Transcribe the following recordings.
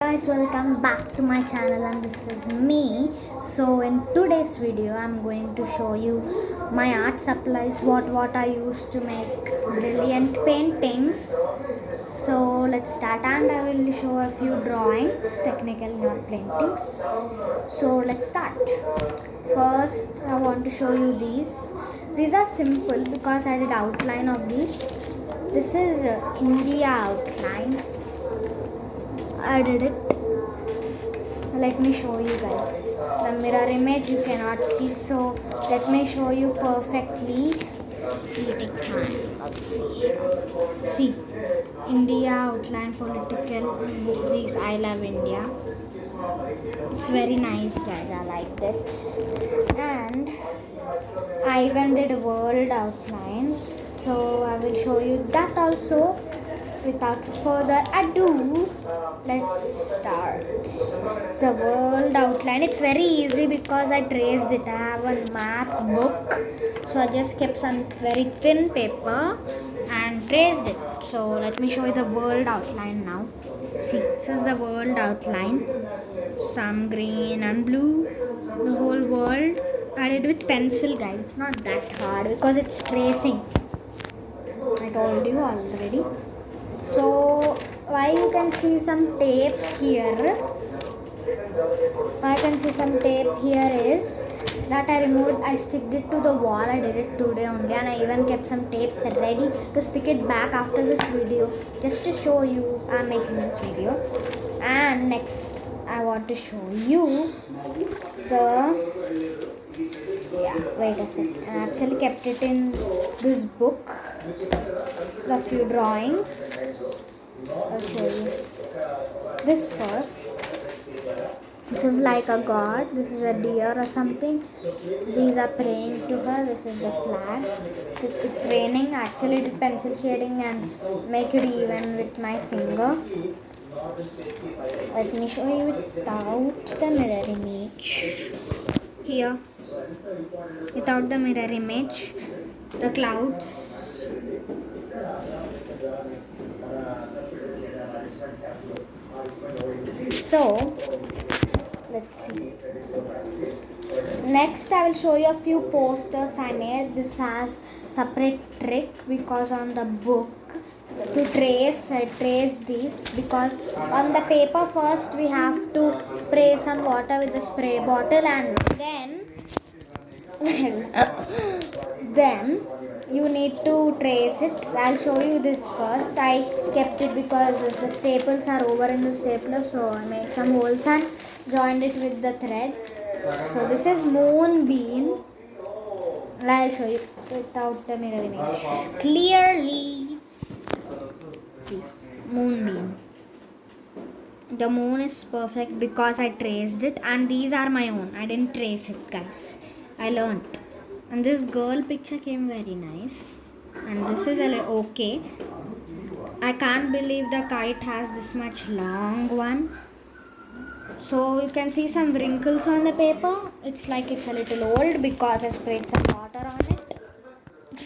guys, welcome back to my channel and this is me. So in today's video I'm going to show you my art supplies, what I use to make brilliant paintings. So let's start and I will show a few drawings, technical not paintings. So let's start. First I want to show you these. These are simple because I did outline of these. This is India outline. I did it. Let me show you guys. The mirror image you cannot see, so let me show you perfectly. It'll take time. Let's see. See, India outline political. These I love India. It's very nice, guys. I liked it. And I even did a world outline, so I will show you that also. Without further ado, let's start. It's a world outline. It's very easy because I traced it. I have a map book, so I just kept some very thin paper and traced it. So let me show you the world outline now. See, this is the world outline. Some green and blue. The whole world. I did with pencil, guys. It's not that hard because it's tracing. I told you already. So why you can see some tape here, is that I removed, I sticked it to the wall. I did it today only and I even kept some tape ready to stick it back after this video just to show you I'm making this video. And next I want to show you wait a sec, I actually kept it in this book, the few drawings. I'll show you this first. This is like a god, this is a deer or something. These are praying to her. This is the flag. It's raining. Actually I did pencil shading and make it even with my finger. Let me show you without the mirror image. Here, without the mirror image, the clouds. So let's see. Next I will show you a few posters I made. This has separate trick because on the book to trace, I traced these because on the paper first we have to spray some water with the spray bottle and then you need to trace it. I'll show you this first. I kept it because the staples are over in the stapler, so I made some holes and joined it with the thread. So this is moonbeam. I'll show you without the mirror image clearly. See, moonbeam. The moon is perfect because I traced it, and these are my own. I didn't trace it, guys. I learned. And this girl picture came very nice. And this is okay. I can't believe the kite has this much long one. So you can see some wrinkles on the paper. It's like it's a little old because I sprayed some water on it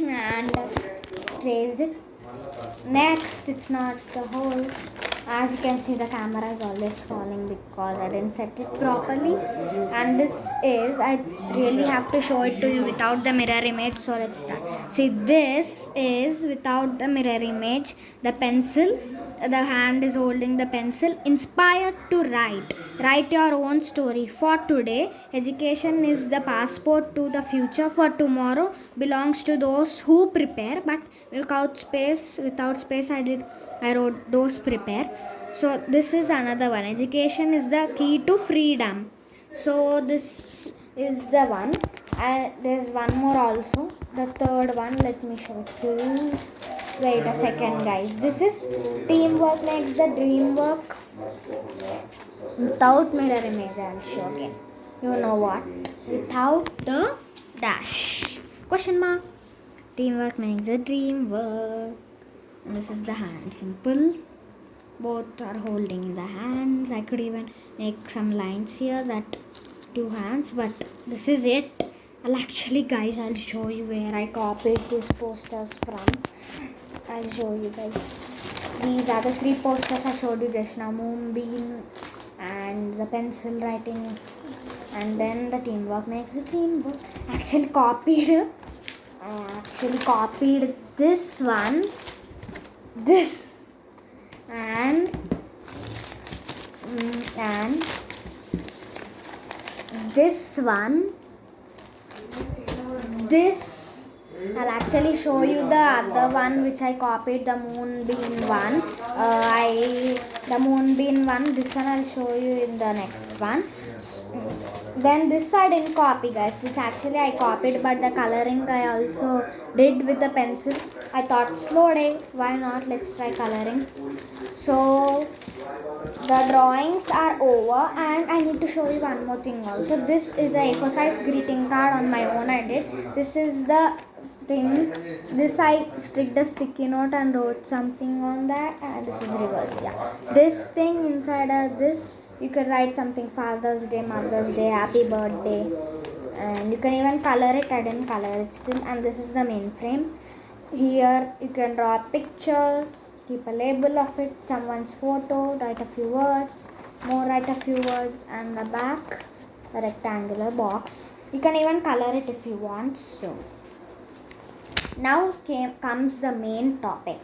and traced it. Next, it's not the whole. As you can see, the camera is always falling because I didn't set it properly. And this is, I really have to show it to you without the mirror image. So let's start. See, this is without the mirror image. The pencil, the hand is holding the pencil. Inspired to write. Write your own story. For today, education is the passport to the future. For tomorrow, belongs to those who prepare. But without space, I wrote those prepare. So this is another one. Education is the key to freedom. So this is the one. And there's one more also. The third one, let me show it to you. Wait a second, guys. This is teamwork makes the dream work. Without mirror image, I'll show again. You know what? Without the dash. Question mark. Teamwork makes the dream work. And this is the hand. Simple. Both are holding in the hands. I could even make some lines here, that two hands, but this is it. I'll show you where I copied these posters from. I'll show you guys. These are the three posters I showed you just now. Moonbeam, pencil writing, and then the teamwork makes the dream work. I actually copied this one, this, and this one, this. I'll actually show you the other one which I copied, the moonbeam one. The moonbeam one, this one I'll show you in the next one. Then this I didn't copy, guys. This actually I copied, but the coloring I also did with the pencil. I thought slow day, why not, let's try coloring. So the drawings are over, and I need to show you one more thing also. This is a A4 size greeting card on my own I did. This is the thing. This I sticked a sticky note and wrote something on that, and this is reverse. Yeah, this thing inside this you can write something, Father's Day, Mother's Day, Happy Birthday, and you can even color it. I didn't color it still. And this is the main frame. Here you can draw a picture, keep a label of it, someone's photo, write a few words, write a few words, and the back, a rectangular box. You can even color it if you want. So now comes the main topic.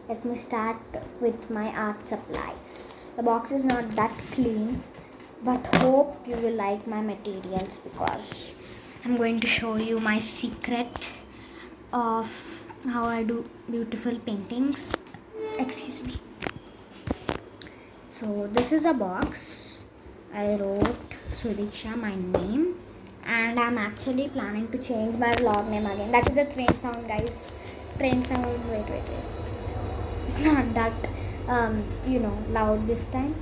Let me start with my art supplies. The box is not that clean, but hope you will like my materials, because I'm going to show you my secret of how I do beautiful paintings. Excuse me. So this is a box. I wrote Sudiksha, my name, and I'm actually planning to change my vlog name again. That is a train sound, guys. Train sound. Wait. It's not that loud this time.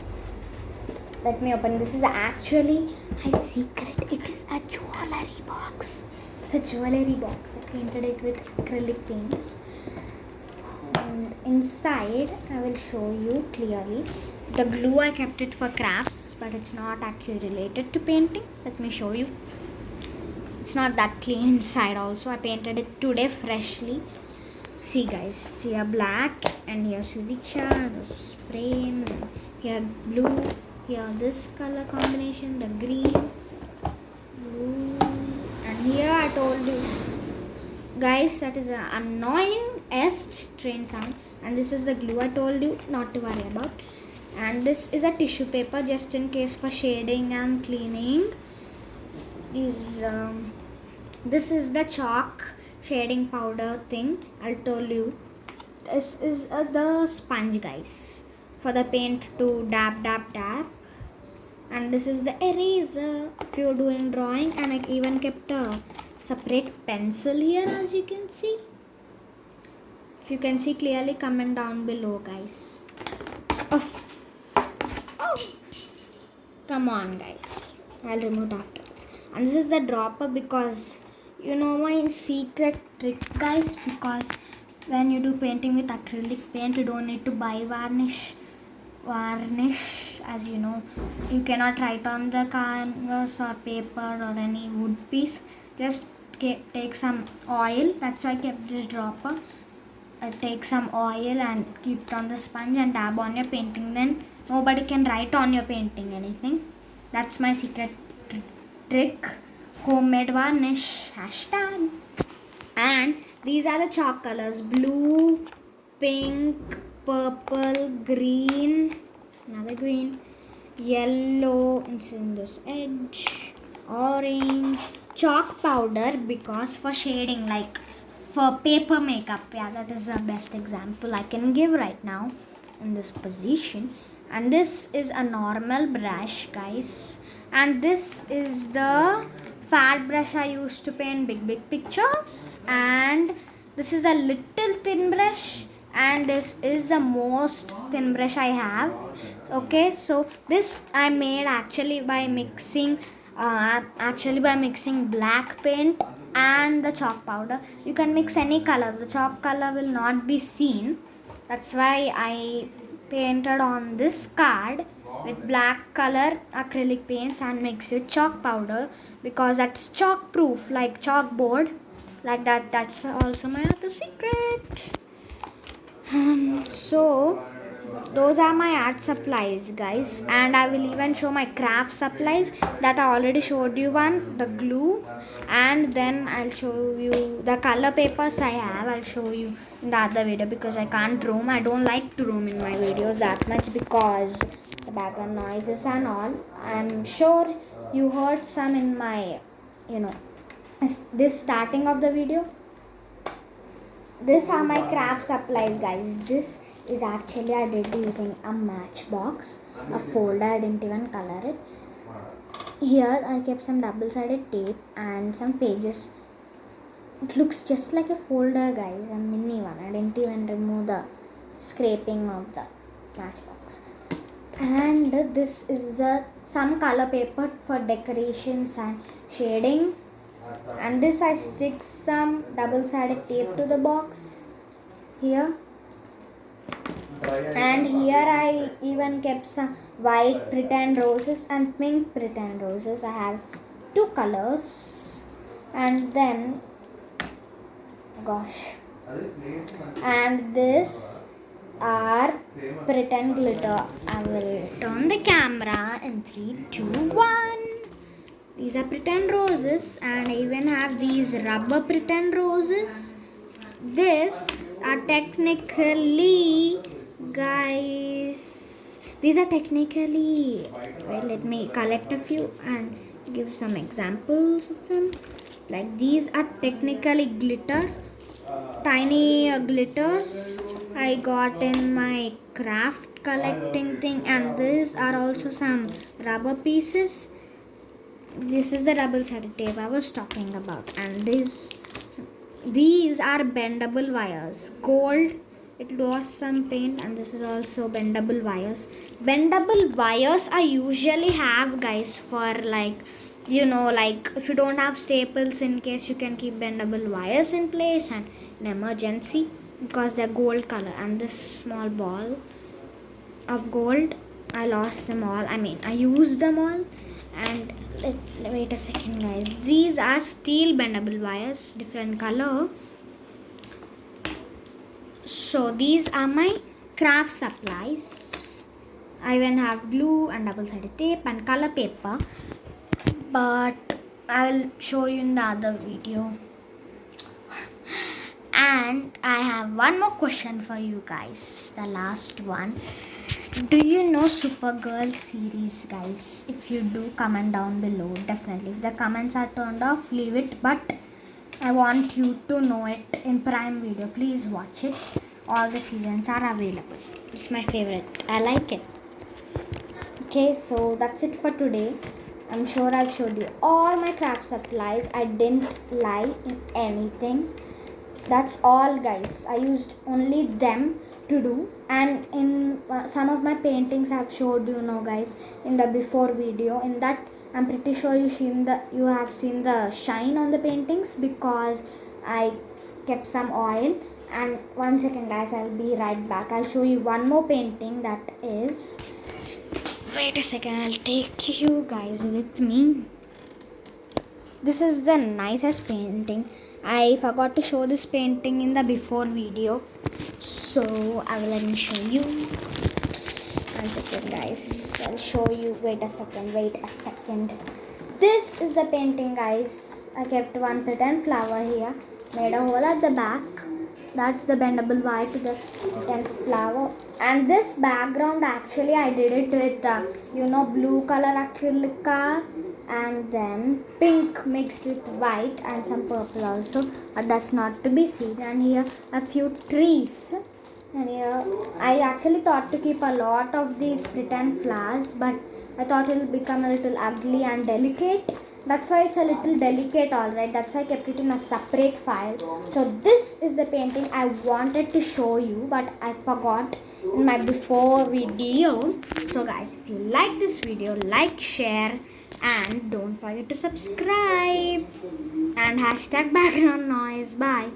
Let me open. This is actually my secret. It is a jewelry box. It's a jewelry box. I painted it with acrylic paints. And inside, I will show you clearly. The glue, I kept it for crafts, but it's not actually related to painting. Let me show you. It's not that clean inside also. I painted it today freshly. See, guys, here black, and here Sudiksha, those frames, and here blue, here this color combination, the green, blue, and here I told you, guys, that is an annoying-est train sound, and this is the glue I told you not to worry about, and this is a tissue paper just in case for shading and cleaning. This is the chalk shading powder thing I told you. This is the sponge, guys, for the paint to dab. And this is the eraser if you're doing drawing, and I even kept a separate pencil here, as you can see. If you can see clearly, comment down below, guys. Oh. Come on, guys, I'll remove it afterwards. And this is the dropper, because you know my secret trick, guys, because when you do painting with acrylic paint, you don't need to buy varnish, as you know. You cannot write on the canvas or paper or any wood piece. Just take some oil. That's why I kept this dropper. Take some oil and keep it on the sponge and dab on your painting. Then nobody can write on your painting anything. That's my secret trick. Homemade varnish, hashtag. And these are the chalk colors: blue, pink, purple, green, another green, yellow, it's in this edge, orange, chalk powder, because for shading, like for paper makeup. Yeah, that is the best example I can give right now in this position. And this is a normal brush, guys, and this is the fat brush I used to paint big pictures, and this is a little thin brush, and this is the most thin brush I have. Okay, so this I made actually by mixing black paint and the chalk powder. You can mix any color, the chalk color will not be seen. That's why I painted on this card with black color acrylic paints and mixed with chalk powder, because that's chalk proof, like chalkboard, like that. That's also my other secret. So those are my art supplies, guys, and I will even show my craft supplies that I already showed you one, the glue, and then I'll show you the color papers I have. I'll show you in the other video because I can't roam. I don't like to roam in my videos that much because the background noises and all. I'm sure you heard some in my, this starting of the video. These are my craft supplies, guys. This is actually I did using a matchbox, a folder. I didn't even color it. Here I kept some double-sided tape and some pages. It looks just like a folder, guys, a mini one. I didn't even remove the scraping of the matchbox. And this is some color paper for decorations and shading. And this I stick some double-sided tape to the box here. And here I even kept some white pretend roses and pink pretend roses. I have two colors. And then, and this are pretend glitter. I will turn the camera in 3, 2, 1. These are pretend roses, and I even have these rubber pretend roses. These are technically, guys, well, let me collect a few and give some examples of them. Like these are technically glitter, tiny glitters I got in my craft collecting thing, and these are also some rubber pieces. This is the double-sided tape I was talking about, and these are bendable wires. Gold, it lost some paint, and this is also bendable wires. Bendable wires I usually have, guys, for like if you don't have staples, in case you can keep bendable wires in place and in emergency, because they're gold color. And this small ball of gold, I lost them all. I used them all. And wait a second, guys, these are steel bendable wires, different color. So these are my craft supplies. I even have glue and double-sided tape and color paper, but I will show you in the other video. And I have one more question for you guys, the last one. Do you know Supergirl series, guys? If you do, comment down below. Definitely. If the comments are turned off, leave it. But I want you to know it in Prime Video. Please watch it. All the seasons are available. It's my favorite. I like it. Okay, so that's it for today. I'm sure I've showed you all my craft supplies. I didn't lie in anything. That's all, guys. I used only them to do, and in some of my paintings I've showed guys in the before video. In that, I'm pretty sure you have seen the shine on the paintings because I kept some oil. And 1 second, guys, I'll be right back. I'll show you one more painting that is, wait a second, I'll take you guys with me. This is the nicest painting. I forgot to show this painting in the before video, so let me show you. 1 second, guys, I'll show you. Wait a second. This is the painting, guys. I kept one pretend flower here, made a hole at the back. That's the bendable wire to the pretend flower. And this background, actually I did it with blue color acrylic car, and then pink mixed with white and some purple also, but that's not to be seen. And here a few trees, and here I actually thought to keep a lot of these pretend flowers, but I thought it will become a little ugly and delicate. That's why it's a little delicate, alright. That's why I kept it in a separate file. So this is the painting I wanted to show you, but I forgot in my before video. So guys, if you like this video, like, share, and don't forget to subscribe. And hashtag background noise. Bye.